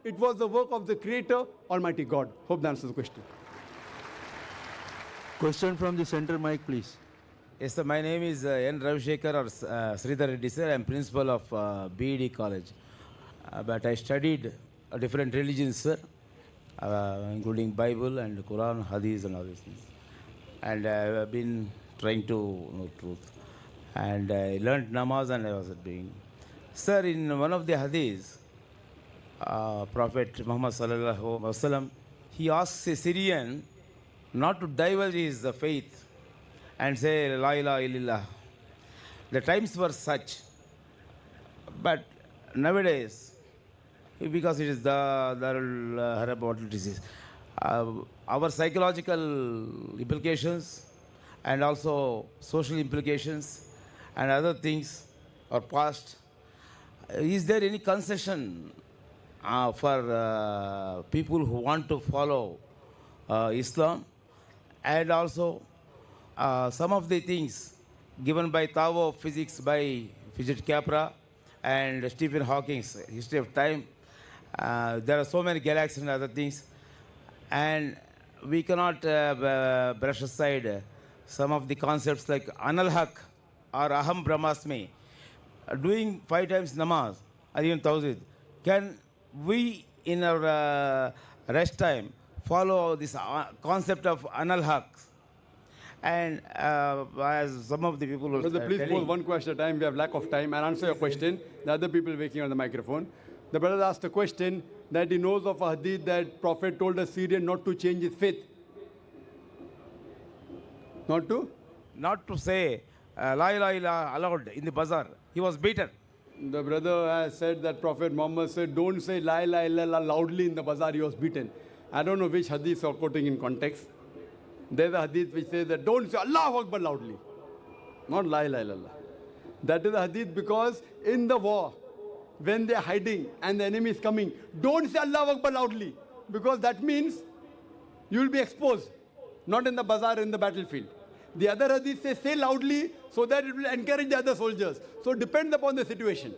It was the work of the Creator, Almighty God. Hope that answers the question. Question from the center mic, please. Yes, sir. My name is N. Ravishekar or Sridhar Reddy, sir. I am principal of BED College. But I studied different religions, sir, including Bible and Quran, Hadith and all these things. And I have been trying to know truth. And I learned namaz and I was doing. Sir, in one of the Hadiths, Prophet Muhammad sallallahu alaihi wasallam, he asks a Syrian not to divulge his faith and say La ilaha illallah. The times were such. But nowadays, because it is the Darul Harab what it is, our psychological implications and also social implications and other things are past. Is there any concession for people who want to follow Islam? And also some of the things given by Tao of physics by Fidget Capra and Stephen Hawking's History of Time. There are so many galaxies and other things. And we cannot brush aside some of the concepts like Anal Haq or Aham Brahmasmi. Doing 5 times namaz or even tawzid, can we in our rest time follow this concept of Anal Haq? And as some of the people were Brother, please pose one question at a time. We have lack of time. And answer your question. The other people waiting on the microphone. The brother asked a question that he knows of a hadith that Prophet told a Syrian not to change his faith. Not to? Not to say La ilaha illallah aloud in the bazaar. He was beaten. The brother has said that Prophet Muhammad said, don't say La ilaha illallah loudly in the bazaar. He was beaten. I don't know which hadith are quoting in context. There's a hadith which says that don't say Allahu Akbar loudly. Not La ilaha illallah. That is a hadith because in the war, when they're hiding and the enemy is coming, don't say Allahu Akbar loudly. Because that means you will be exposed. Not in the bazaar, in the battlefield. The other hadith says say loudly so that it will encourage the other soldiers. So it depends upon the situation.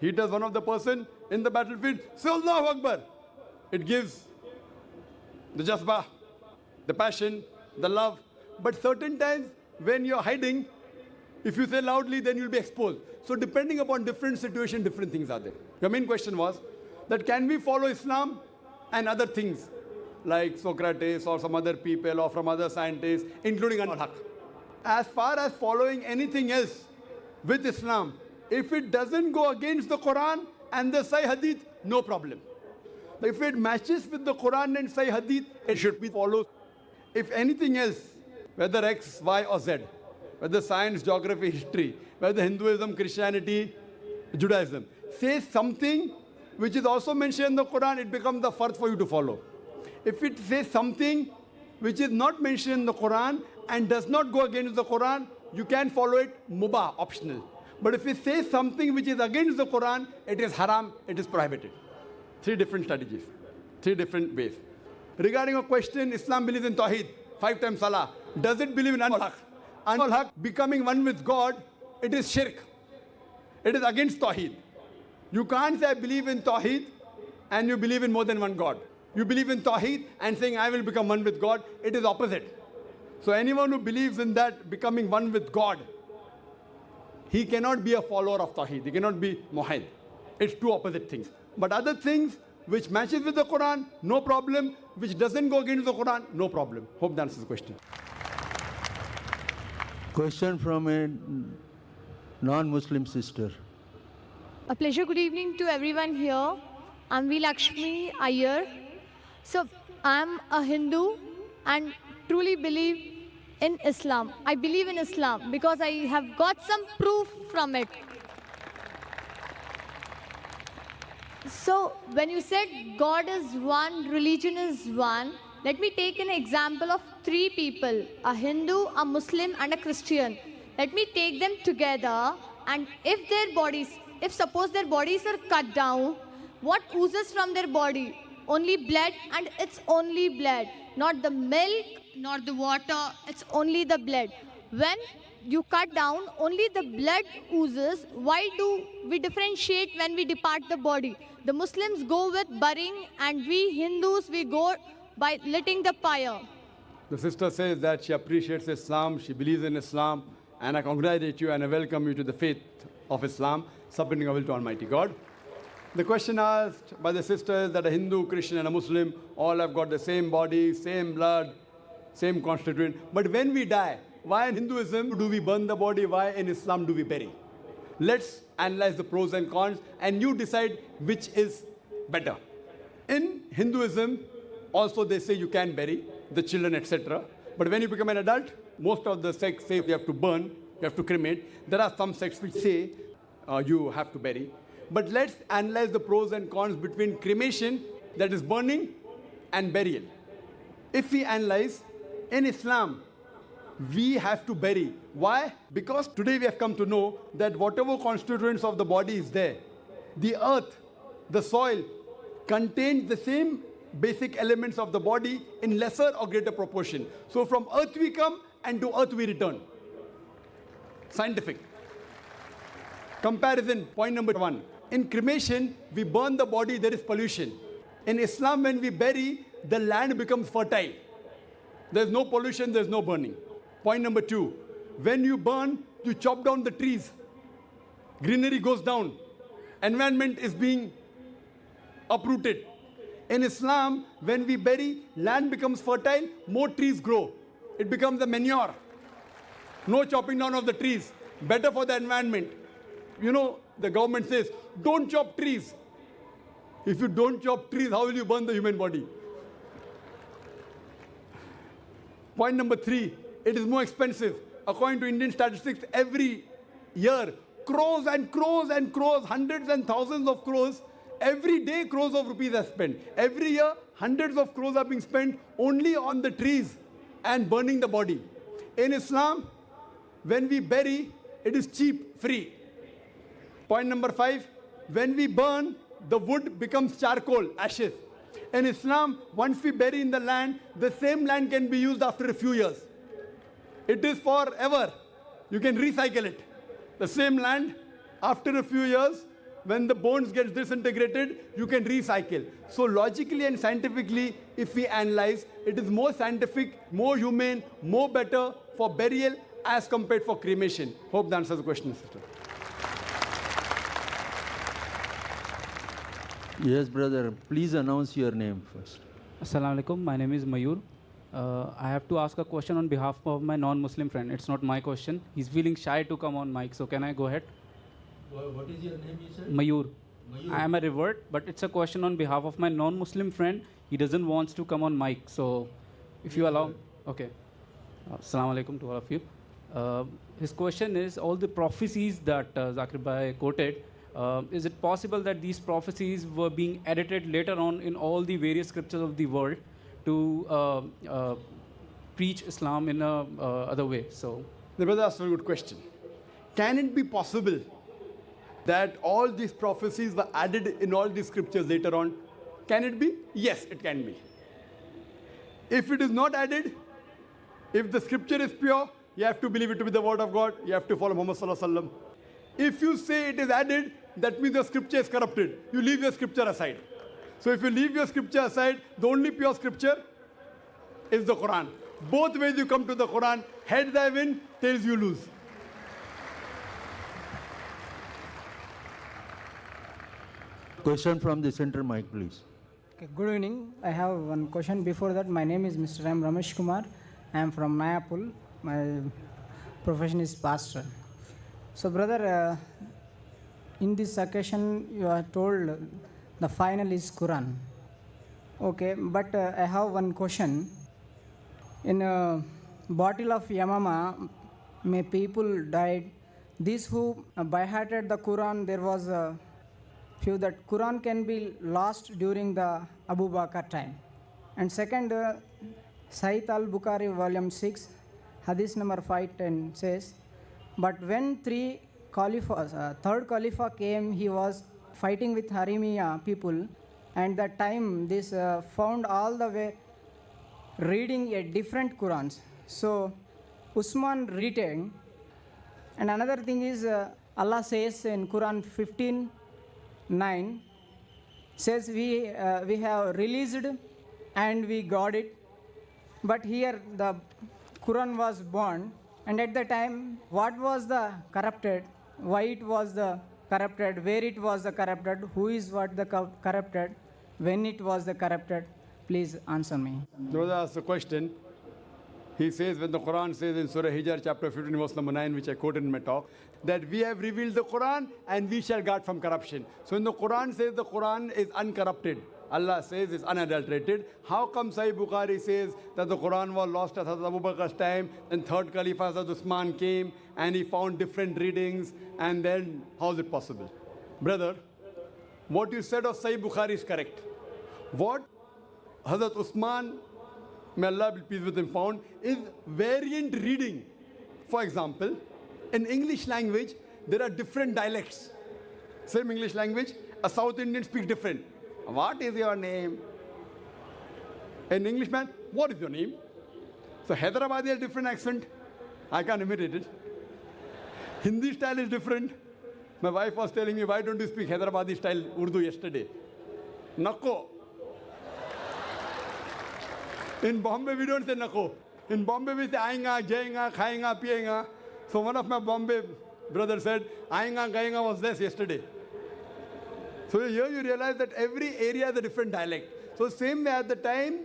He does one of the person in the battlefield, say Allahu Akbar. It gives the jazbah, the passion, the love. But certain times when you're hiding, if you say loudly, then you'll be exposed. So depending upon different situation, different things are there. Your main question was that can we follow Islam and other things like Socrates or some other people or from other scientists, including Al-Haq. As far as following anything else with Islam, if it doesn't go against the Quran and the Sahih Hadith, no problem. If it matches with the Quran and Sahih Hadith, it should be followed. If anything else, whether X, Y or Z, whether science, geography, history, whether Hinduism, Christianity, Judaism, says something which is also mentioned in the Quran, it becomes the fard for you to follow. If it says something which is not mentioned in the Quran and does not go against the Quran, you can follow it mubah, optional. But if it says something which is against the Quran, it is haram, it is prohibited. 3 different strategies, 3 different ways. Regarding a question, Islam believes in Tawheed, 5 times Salah. Does it believe in Al-Haq? Al-Haq, becoming one with God, it is shirk. It is against Tawheed. You can't say I believe in Tawheed and you believe in more than one God. You believe in Tawheed and saying I will become one with God, it is opposite. So anyone who believes in that becoming one with God, he cannot be a follower of Tawheed. He cannot be Muhammad. It's 2 opposite things. But other things which matches with the Quran, no problem. Which doesn't go against the Quran, no problem. Hope that answers the question. Question from a non-Muslim sister. A pleasure. Good evening to everyone here. I'm V. Lakshmi Iyer. So I'm a Hindu and truly believe in Islam. I believe in Islam because I have got some proof from it. So when you said God is one, religion is one, let me take an example of 3 people, a Hindu, a Muslim and a Christian. Let me take them together, and if suppose their bodies are cut down, what oozes from their body? Only blood, and it's only blood. Not the milk, not the water, it's only the blood. When you cut down, only the blood oozes. Why do we differentiate when we depart the body? The Muslims go with burying, and we Hindus, we go by lighting the fire. The sister says that she appreciates Islam, she believes in Islam, and I congratulate you and I welcome you to the faith of Islam, submitting our will to Almighty God. The question asked by the sister is that a Hindu, Christian, and a Muslim all have got the same body, same blood, same constituent. But when we die, why in Hinduism do we burn the body? Why in Islam do we bury? Let's analyze the pros and cons, and you decide which is better. In Hinduism, also they say you can bury the children, etc. But when you become an adult, most of the sects say you have to burn, you have to cremate. There are some sects which say you have to bury. But let's analyze the pros and cons between cremation, that is burning, and burial. If we analyze, in Islam, we have to bury. Why? Because today we have come to know that whatever constituents of the body is there, the earth, the soil, contains the same basic elements of the body in lesser or greater proportion. So from earth we come and to earth we return. Scientific. Comparison, point number 1. In cremation, we burn the body, there is pollution. In Islam, when we bury, the land becomes fertile. There's no pollution, there's no burning. Point number 2. When you burn, you chop down the trees. Greenery goes down. Environment is being uprooted. In Islam, when we bury, land becomes fertile, more trees grow. It becomes a manure. No chopping down of the trees. Better for the environment. You know, the government says, don't chop trees. If you don't chop trees, how will you burn the human body? Point number 3, it is more expensive. According to Indian statistics, every year, crores and crores and crores, hundreds and thousands of crores, every day crores of rupees are spent. Every year, hundreds of crores are being spent only on the trees and burning the body. In Islam, when we bury, it is cheap, free. Point number 5, when we burn, the wood becomes charcoal, ashes. In Islam, once we bury in the land, the same land can be used after a few years. It is forever. You can recycle it. The same land, after a few years, when the bones get disintegrated, you can recycle. So logically and scientifically, if we analyze, it is more scientific, more humane, more better for burial as compared for cremation. Hope that answers the question, sister. Yes, brother. Please announce your name first. Assalamu alaikum. My name is Mayur. I have to ask a question on behalf of my non-Muslim friend. It's not my question. He's feeling shy to come on mic, so can I go ahead? What is your name, you said? Mayur. I am a revert, but it's a question on behalf of my non-Muslim friend. He doesn't want to come on mic, so if you allow. Okay. Assalamu alaikum to all of you. His question is, all the prophecies that Zakir Bhai quoted, is it possible that these prophecies were being edited later on in all the various scriptures of the world to preach Islam in a other way? So, The brother asked a very good question. Can it be possible that all these prophecies were added in all these scriptures later on? Can it be? Yes, it can be. If it is not added, if the scripture is pure, you have to believe it to be the word of God. You have to follow Muhammad Sallallahu Alaihi Wasallam. If you say it is added, that means the scripture is corrupted. You leave your scripture aside. So if you leave your scripture aside, the only pure scripture is the Quran. Both ways you come to the Quran. Heads I win, tails you lose. Question from the center mic, please. Okay, good evening. I have one question. Before that, my name is Mr. M. Ramesh Kumar. I am from Mayapul. My profession is pastor. So, brother, in this occasion, you are told the final is Quran. Okay, but I have one question. In a bottle of Yamama, may people died. These who by-hearted the Quran, there was a few that Quran can be lost during the Abu Bakr time. And second, Sahih al-Bukhari, volume 6, hadith number 510 says, but when third Khalifa came, he was fighting with Harimiya people, and that time this found all the way reading a different Qurans. So Usman retained And another thing is, Allah says in Quran 15:9, says we have released and we got it. But here the Quran was born, and at the time, what was the corrupted? Why it was the corrupted? Where it was the corrupted? Who is what the corrupted? When it was the corrupted? Please answer me. Brother asked the question. He says, when the Quran says in Surah Hijr, chapter 15, verse number 9, which I quoted in my talk, that we have revealed the Quran and we shall guard from corruption. So when the Quran says the Quran is uncorrupted, Allah says it's unadulterated, how come Sahih Bukhari says that the Quran was lost at Hazrat Abu Bakr's time, then third Caliph Hazrat Usman came and he found different readings, and then how is it possible? Brother, what you said of Sahih Bukhari is correct. What Hazrat Usman, may Allah be pleased with him, found is variant reading. For example, in English language, there are different dialects. Same English language, a South Indian speaks different. What is your name? An Englishman, what is your name? So Hyderabadi has a different accent. I can't imitate it. Hindi style is different. My wife was telling me, why don't you speak Hyderabadi style Urdu yesterday? Nako. In Bombay, we don't say nako. In Bombay, we say ayenga, jayenge, khayenge, piyenge. So one of my Bombay brothers said, ayenga, gayenge was less yesterday. So here you realize that every area has a different dialect. So same way at the time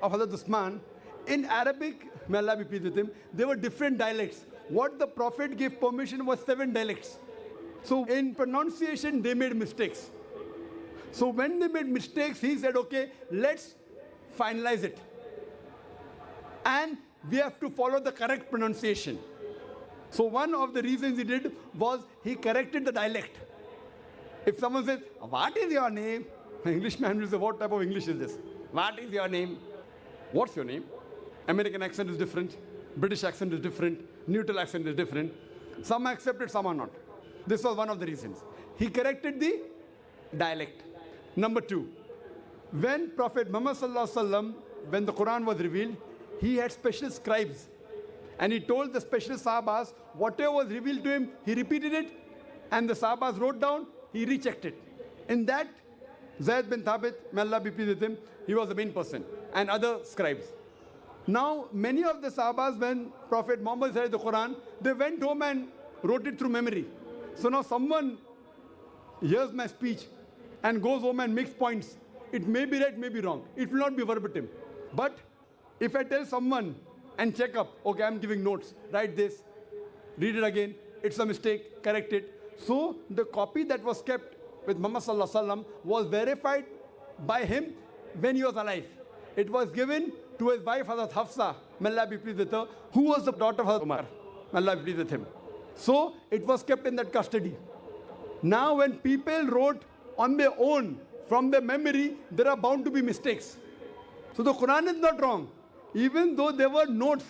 of Hazrat Usman, in Arabic, may Allah be pleased with him, there were different dialects. What the Prophet gave permission was 7 dialects. So in pronunciation, they made mistakes. So when they made mistakes, he said, okay, let's finalize it. And we have to follow the correct pronunciation. So one of the reasons he did was he corrected the dialect. If someone says, what is your name? An Englishman will say, what type of English is this? What is your name? What's your name? American accent is different. British accent is different. Neutral accent is different. Some are accepted, some are not. This was one of the reasons. He corrected the dialect. Number 2, when Prophet Muhammad Sallallahu Alaihi Wasallam, when the Quran was revealed, he had special scribes. And he told the special Sahabas, whatever was revealed to him, he repeated it. And the Sahabas wrote down, he rechecked it. In that, Zayd bin Thabit, may Allah be pleased with him, he was the main person, and other scribes. Now, many of the Sahabas, when Prophet Muhammad said the Quran, they went home and wrote it through memory. So now someone hears my speech and goes home and makes points. It may be right, may be wrong. It will not be verbatim. But if I tell someone and check up, okay, I'm giving notes, write this, read it again, it's a mistake, correct it. So the copy that was kept with Muhammad Sallallahu Alaihi Wasallam was verified by him when he was alive. It was given to his wife Hazrat Hafsa, may Allah be pleased with her, who was the daughter of Hazrat Umar, may Allah be pleased with him. So it was kept in that custody. Now when people wrote on their own, from their memory, there are bound to be mistakes. So the Quran is not wrong. Even though there were notes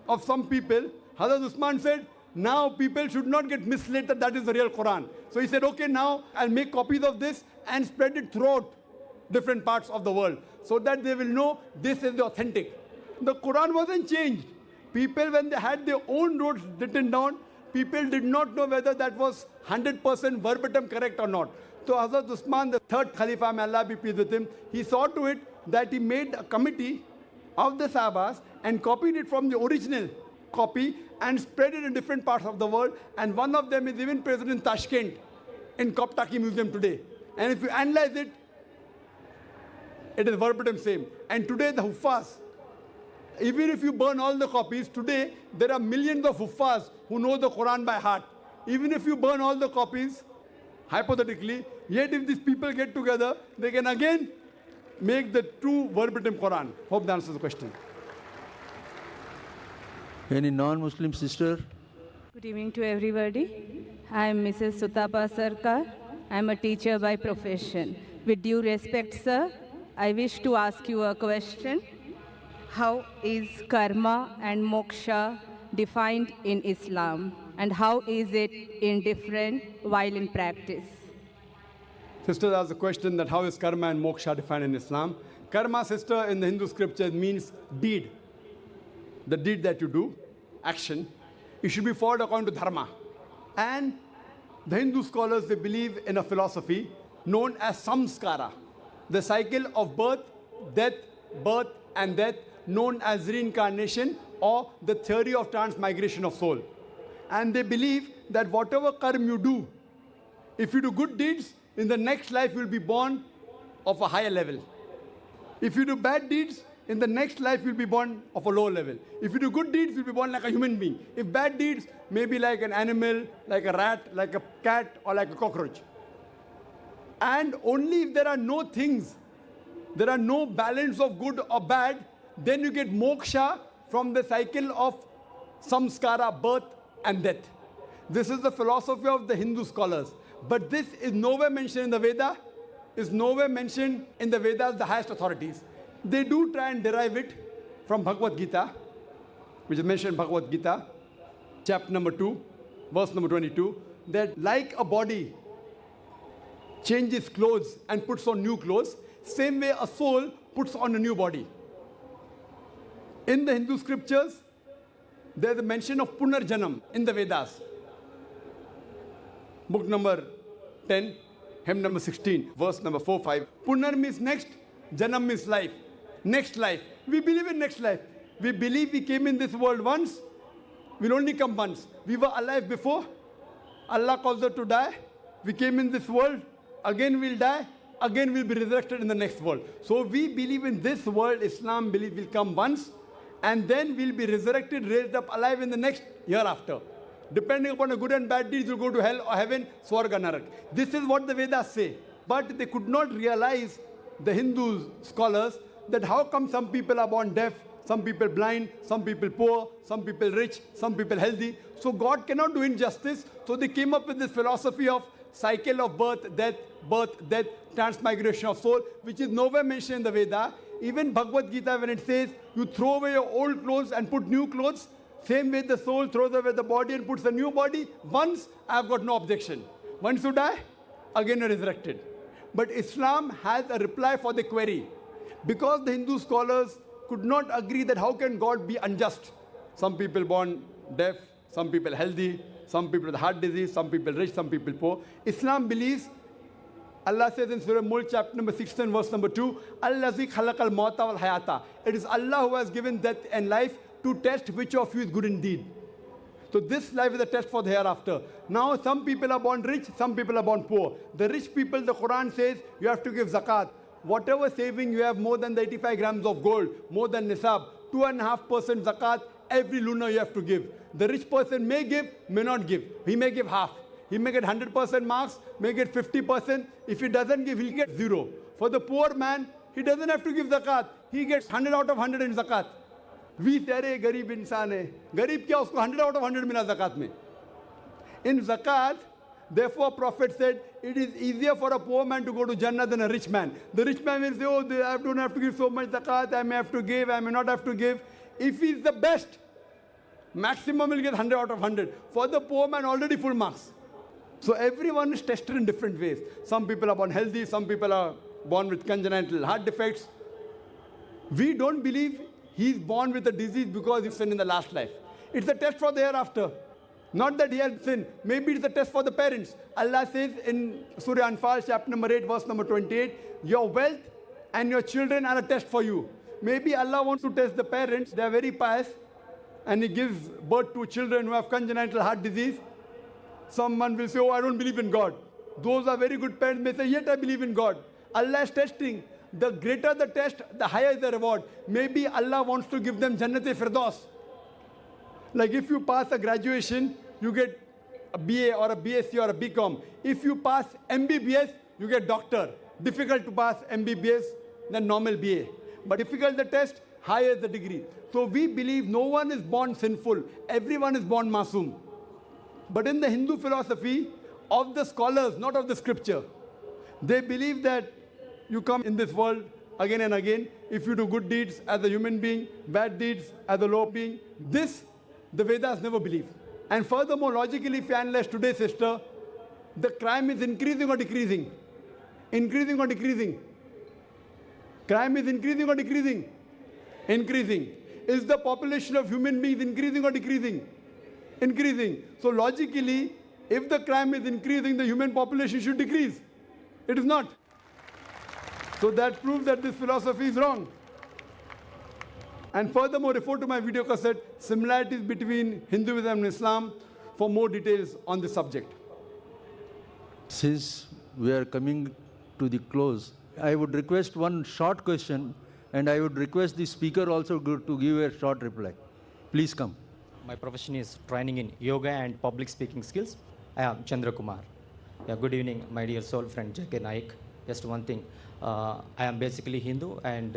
of some people, Hazrat Usman said, now people should not get misled that that is the real Quran. So he said, okay, now I'll make copies of this and spread it throughout different parts of the world so that they will know this is the authentic. The Quran wasn't changed. People, when they had their own notes written down, people did not know whether that was 100% verbatim correct or not. So Hazrat Usman, the third Khalifa, may Allah be pleased with him, he saw to it that he made a committee of the Sahabas and copied it from the original copy and spread it in different parts of the world. And one of them is even present in Tashkent, in Koptaki Museum today. And if you analyze it, it is verbatim same. And today the Huffaz, even if you burn all the copies, today there are millions of Huffaz who know the Quran by heart. Even if you burn all the copies, hypothetically, yet if these people get together, they can again make the true verbatim Quran. Hope that answers the question. Any non-Muslim sister? Good evening to everybody. I am Mrs. Sutapa Sarkar. I am a teacher by profession. With due respect, sir, I wish to ask you a question. How is karma and moksha defined in Islam? And how is it indifferent while in practice? Sister asked the question that how is karma and moksha defined in Islam? Karma, sister, in the Hindu scriptures means deed. The deed that you do, action, it should be followed according to dharma. And the Hindu scholars, they believe in a philosophy known as samskara, the cycle of birth, and death, known as reincarnation or the theory of transmigration of soul. And they believe that whatever karma you do, if you do good deeds, in the next life you will be born of a higher level. If you do bad deeds, in the next life you'll be born of a lower level. If you do good deeds, you'll be born like a human being. If bad deeds, maybe like an animal, like a rat, like a cat, or like a cockroach. And only if there are no things, there are no balance of good or bad, then you get moksha from the cycle of samskara, birth and death. This is the philosophy of the Hindu scholars. But this is nowhere mentioned in the Veda, is nowhere mentioned in the Vedas, the highest authorities. They do try and derive it from Bhagavad Gita, which is mentioned in Bhagavad Gita, chapter number 2, verse number 22, that like a body changes clothes and puts on new clothes, same way a soul puts on a new body. In the Hindu scriptures, there's a mention of Punarjanam in the Vedas. Book number 10, hymn number 16, verse number 4, 5. Punar means next, Janam means life. Next life. We believe in next life. We believe we came in this world once, we'll only come once. We were alive before, Allah calls us to die. We came in this world, again we'll die, again we'll be resurrected in the next world. So we believe in this world, Islam believe we'll come once, and then we'll be resurrected, raised up alive in the next year after. Depending upon the good and bad deeds, you'll go to hell or heaven, Swarga, Narak. This is what the Vedas say. But they could not realize, the Hindu scholars, that how come some people are born deaf, some people blind, some people poor, some people rich, some people healthy. So God cannot do injustice. So they came up with this philosophy of cycle of birth, death, transmigration of soul, which is nowhere mentioned in the Veda. Even Bhagavad Gita, when it says, you throw away your old clothes and put new clothes, same way the soul throws away the body and puts a new body. Once, I have got no objection. Once you die, again you're resurrected. But Islam has a reply for the query. Because the Hindu scholars could not agree that how can God be unjust? Some people born deaf, some people healthy, some people with heart disease, some people rich, some people poor. Islam believes, Allah says in Surah Mulk, chapter number 16, verse number 2, Allazi khalaqal mauta wal hayata. It is Allah who has given death and life to test which of you is good indeed. So this life is a test for the hereafter. Now some people are born rich, some people are born poor. The rich people, the Quran says, you have to give zakat. Whatever saving you have, more than the 85 grams of gold, more than nisab, 2.5% zakat, every lunar you have to give. The rich person may give, may not give. He may give half. He may get 100% marks, may get 50%. If he doesn't give, he'll get 0. For the poor man, he doesn't have to give zakat. He gets 100 out of 100 in zakat. We say, garib insan hai. Garib kya, usko 100 out of 100 mila zakat mein. In zakat, therefore, Prophet said, it is easier for a poor man to go to Jannah than a rich man. The rich man will say, oh, I don't have to give so much zakat, I may have to give, I may not have to give. If he is the best, maximum will get 100 out of 100. For the poor man, already full marks. So everyone is tested in different ways. Some people are born healthy, some people are born with congenital heart defects. We don't believe he's born with a disease because he sinned in the last life. It's a test for the hereafter. Not that he has sinned. Maybe it's a test for the parents. Allah says in Surah Anfal, chapter number 8, verse number 28, your wealth and your children are a test for you. Maybe Allah wants to test the parents. They are very pious. And He gives birth to children who have congenital heart disease. Someone will say, oh, I don't believe in God. Those are very good parents may say, yet I believe in God. Allah is testing. The greater the test, the higher is the reward. Maybe Allah wants to give them Jannat-e-Firdaus. Like if you pass a graduation, you get a BA or a BSc or a BCom. If you pass MBBS, you get doctor. Difficult to pass MBBS than normal BA. But difficult the test, higher the degree. So we believe no one is born sinful. Everyone is born masoom. But in the Hindu philosophy of the scholars, not of the scripture, they believe that you come in this world again and again. If you do good deeds as a human being, bad deeds as a low being, this the Vedas never believe. And furthermore, logically, if you analyze today, sister, the crime is increasing or decreasing? Increasing or decreasing? Crime is increasing or decreasing? Increasing. Is the population of human beings increasing or decreasing? Increasing. So logically, if the crime is increasing, the human population should decrease. It is not. So that proves that this philosophy is wrong. And furthermore, refer to my video cassette, Similarities Between Hinduism and Islam, for more details on this subject. Since we are coming to the close, I would request one short question, and I would request the speaker also to give a short reply. Please come. My profession is training in yoga and public speaking skills. I am Chandra Kumar. Yeah, good evening, my dear soul friend J.K. Naik. Just one thing, I am basically Hindu, and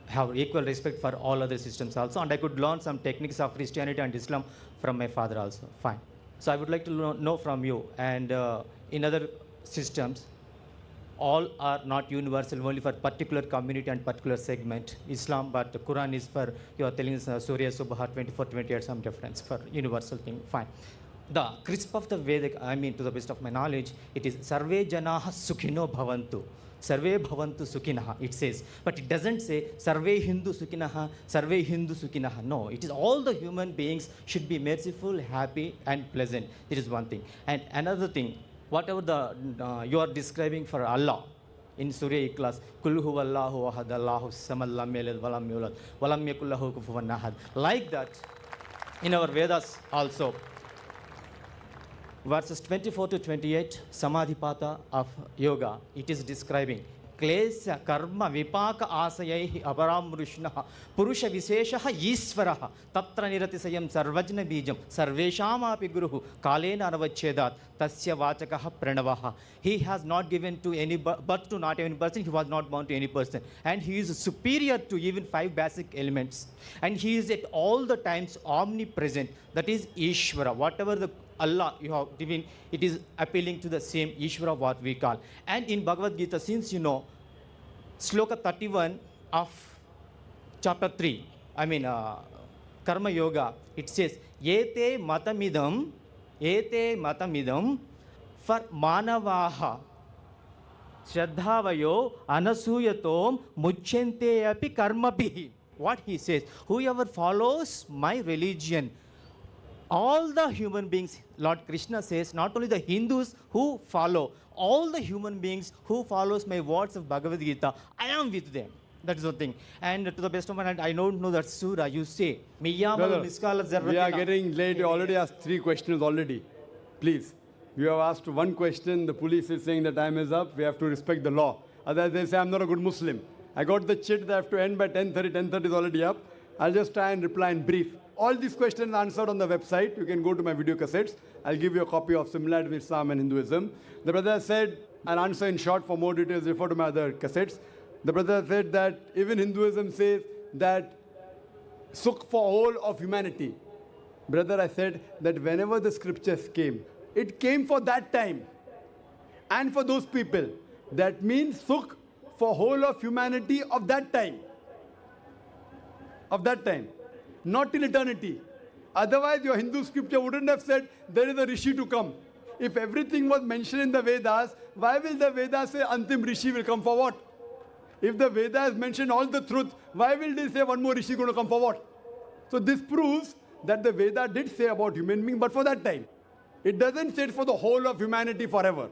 have equal respect for all other systems also, and I could learn some techniques of Christianity and Islam from my father also. Fine. So I would like to know from you, and in other systems, all are not universal, only for particular community and particular segment. Islam, but the Quran is for, you are telling us, Surya Subha 24-28, some difference for universal thing. Fine. The crisp of the Vedic, I mean, to the best of my knowledge, it is Sarve Janaha Sukhino Bhavantu. Sarve Bhavantu Sukhinaha, it says. But it doesn't say Sarve Hindu Sukhinaha, Sarve Hindu Sukhinaha. No, it is all the human beings should be merciful, happy, and pleasant. It is one thing. And another thing, whatever the you are describing for Allah in Surah Ikhlas, Kul huwallahu ahad, Allahu samad, lam yalid walam yulad, walam yakul lahu kufuwan ahad. Like that, in our Vedas also, verses 24 to 28, Samadhipata of yoga, it is describing Klesya karma vipaka asayaihi avaramrushnaha purusha visheshaha isvaraha tatra niratisayam sarvajna bijam sarveshamapi guruhu kalena anavachedat tasya vachakaha pranavaha. He has not given to any but to not any person. He was not born to any person, and he is superior to even 5 basic elements, and he is at all the times omnipresent. That is Ishvara. Whatever the Allah you have given, it is appealing to the same Ishvara what we call. And in Bhagavad Gita, since you know, Sloka 31 of chapter 3, I mean Karma Yoga, it says, Yete matamidam for manavaha Shraddhavayo anasuyatom muchente api karmabihi. What he says, whoever follows my religion, all the human beings, Lord Krishna says, not only the Hindus who follow, all the human beings who follows my words of Bhagavad Gita, I am with them. That is the thing. And to the best of my knowledge, I don't know that surah. You say, Brother, we are getting late. You already asked 3 questions already. Please. You have asked 1 question. The police is saying the time is up. We have to respect the law. Otherwise, they say I'm not a good Muslim. I got the chit that I have to end by 10:30. 10:30 is already up. I'll just try and reply in brief. All these questions are answered on the website. You can go to my video cassettes. I'll give you a copy of Similarities with Islam and Hinduism. The brother said, I'll answer in short. For more details, refer to my other cassettes. The brother said that even Hinduism says that sukh for whole of humanity. Brother, I said that whenever the scriptures came, it came for that time and for those people. That means sukh for whole of humanity of that time. Of that time. Not till eternity. Otherwise, your Hindu scripture wouldn't have said there is a Rishi to come. If everything was mentioned in the Vedas, why will the Vedas say Antim Rishi will come for what? If the Vedas mention all the truth, why will they say one more Rishi going to come for what? So this proves that the Veda did say about human being, but for that time. It doesn't say it for the whole of humanity forever.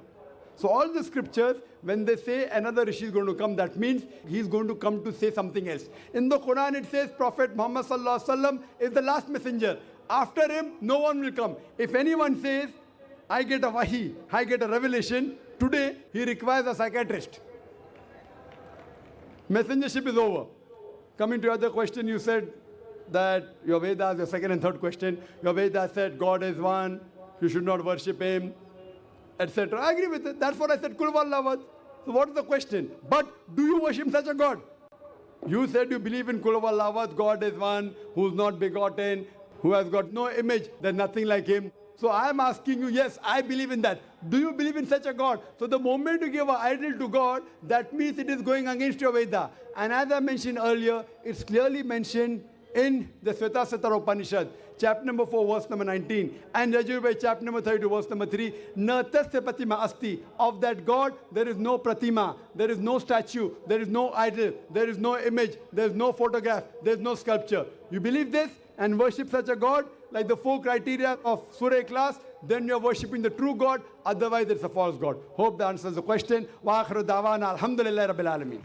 So all the scriptures, when they say another Rishi is going to come, that means he's going to come to say something else. In the Quran, it says Prophet Muhammad sallallahu alaihi wasallam is the last messenger. After him, no one will come. If anyone says, I get a wahi, I get a revelation, today he requires a psychiatrist. Messengership is over. Coming to your other question, you said that your Vedas, your second and third question, your Vedas said God is one, you should not worship him, etc. I agree with it. That's what I said, Kul Wallahu. So what is the question? But do you worship such a God? You said you believe in Kul Wallahu, God is one, who's not begotten, who has got no image, there's nothing like him. So I am asking you, yes, I believe in that. Do you believe in such a God? So the moment you give an idol to God, that means it is going against your Veda. And as I mentioned earlier, it's clearly mentioned in the Svetasvatara Upanishad, chapter number 4, verse number 19, and Yajurveda, chapter number 32, verse number 3, Na tasya pratima asti. Of that God, there is no pratima, there is no statue, there is no idol, there is no image, there is no photograph, there is no sculpture. You believe this and worship such a God, like the 4 criteria of Surah Ikhlas, then you're worshipping the true God. Otherwise, it's a false God. Hope that answers the question. Wa akhiru da'wana alhamdulillahi rabbil alameen.